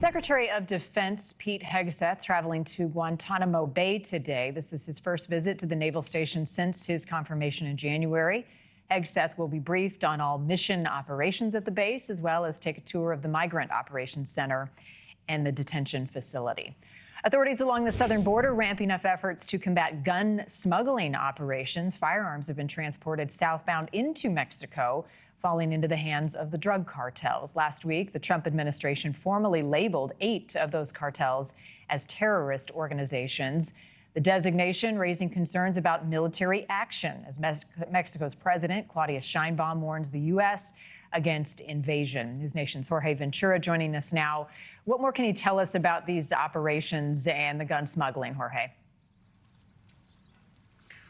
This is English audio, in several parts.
Secretary of Defense Pete Hegseth traveling to Guantanamo Bay today. This is his first visit to the naval station since his confirmation in January. Hegseth will be briefed on all mission operations at the base, as well as take a tour of the Migrant Operations Center and the detention facility. Authorities along the southern border ramping up efforts to combat gun smuggling operations. Firearms have been transported southbound into Mexico, falling into the hands of the drug cartels. Last week, the Trump administration formally labeled 8 of those cartels as terrorist organizations. The designation raising concerns about military action as Mexico's president, Claudia Sheinbaum, warns the U.S. against invasion. NewsNation's Jorge Ventura joining us now. What more can you tell us about these operations and the gun smuggling, Jorge?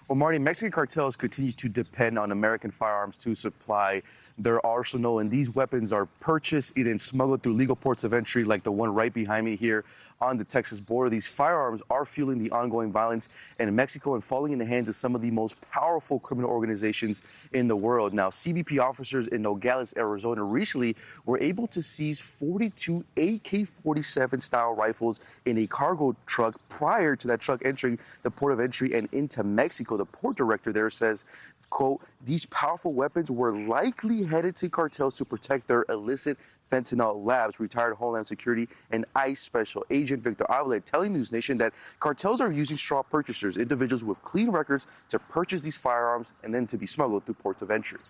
Well, Marni, Mexican cartels continue to depend on American firearms to supply their arsenal, and these weapons are purchased and then smuggled through legal ports of entry like the one right behind me here on the Texas border. These firearms are fueling the ongoing violence in Mexico and falling in the hands of some of the most powerful criminal organizations in the world. Now, CBP officers in Nogales, Arizona recently were able to seize 42 AK-47 style rifles in a cargo truck prior to that truck entering the port of entry and into Mexico. The port director there says, quote, "These powerful weapons were likely headed to cartels to protect their illicit fentanyl labs." Retired Homeland Security and ICE Special Agent Victor Avila telling NewsNation that cartels are using straw purchasers, individuals with clean records, to purchase these firearms and then to be smuggled through ports of entry.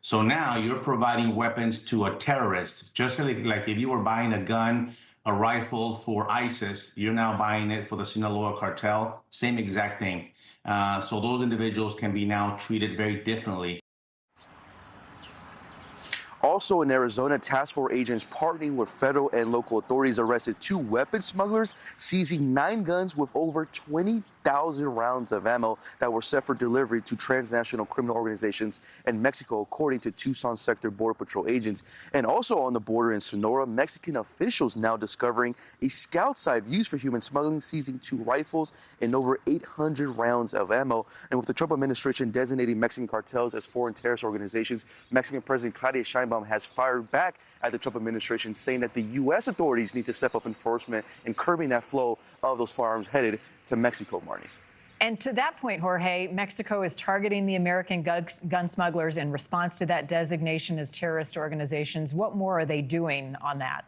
So now you're providing weapons to a terrorist, just like if you were buying a gun, a rifle for ISIS, you're now buying it for the Sinaloa cartel, same exact thing. So those individuals can be now treated very differently. Also in Arizona, task force agents partnering with federal and local authorities arrested 2 weapon smugglers, seizing 9 guns with over 20,000 rounds of ammo that were set for delivery to transnational criminal organizations in Mexico, according to Tucson Sector Border Patrol agents. And also on the border in Sonora, Mexican officials now discovering a scout site used for human smuggling, seizing 2 rifles and over 800 rounds of ammo. And with the Trump administration designating Mexican cartels as foreign terrorist organizations, Mexican President Claudia Sheinbaum has fired back at the Trump administration, saying that the U.S. authorities need to step up enforcement and curbing that flow of those firearms headed to Mexico, Marni. And to that point, Jorge, Mexico is targeting the American gun smugglers in response to that designation as terrorist organizations. What more are they doing on that?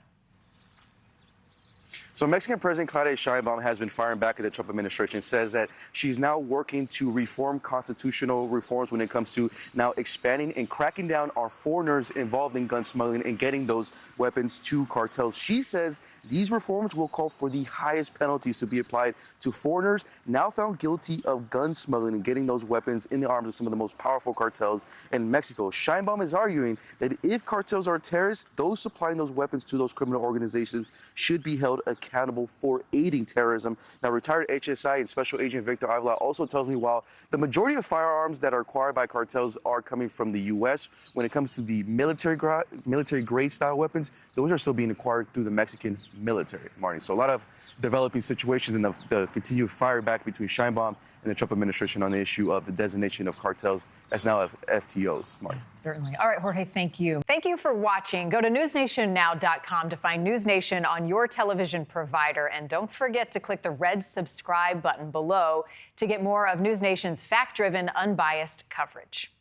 So Mexican President Claudia Sheinbaum has been firing back at the Trump administration, says that she's now working to reform constitutional reforms when it comes to now expanding and cracking down on foreigners involved in gun smuggling and getting those weapons to cartels. She says these reforms will call for the highest penalties to be applied to foreigners now found guilty of gun smuggling and getting those weapons in the arms of some of the most powerful cartels in Mexico. Sheinbaum is arguing that if cartels are terrorists, those supplying those weapons to those criminal organizations should be held accountable for aiding terrorism. Now, retired HSI and Special Agent Victor Avila also tells me while the majority of firearms that are acquired by cartels are coming from the U.S., when it comes to the military grade style weapons, those are still being acquired through the Mexican military, Marni. So a lot of developing situations and the continued fire back between Sheinbaum and the Trump administration on the issue of the designation of cartels as now FTOs, Marni. Certainly. All right, Jorge, thank you. Thank you for watching. Go to newsnationnow.com to find NewsNation on your television provider. And don't forget to click the red subscribe button below to get more of NewsNation's fact-driven, unbiased coverage.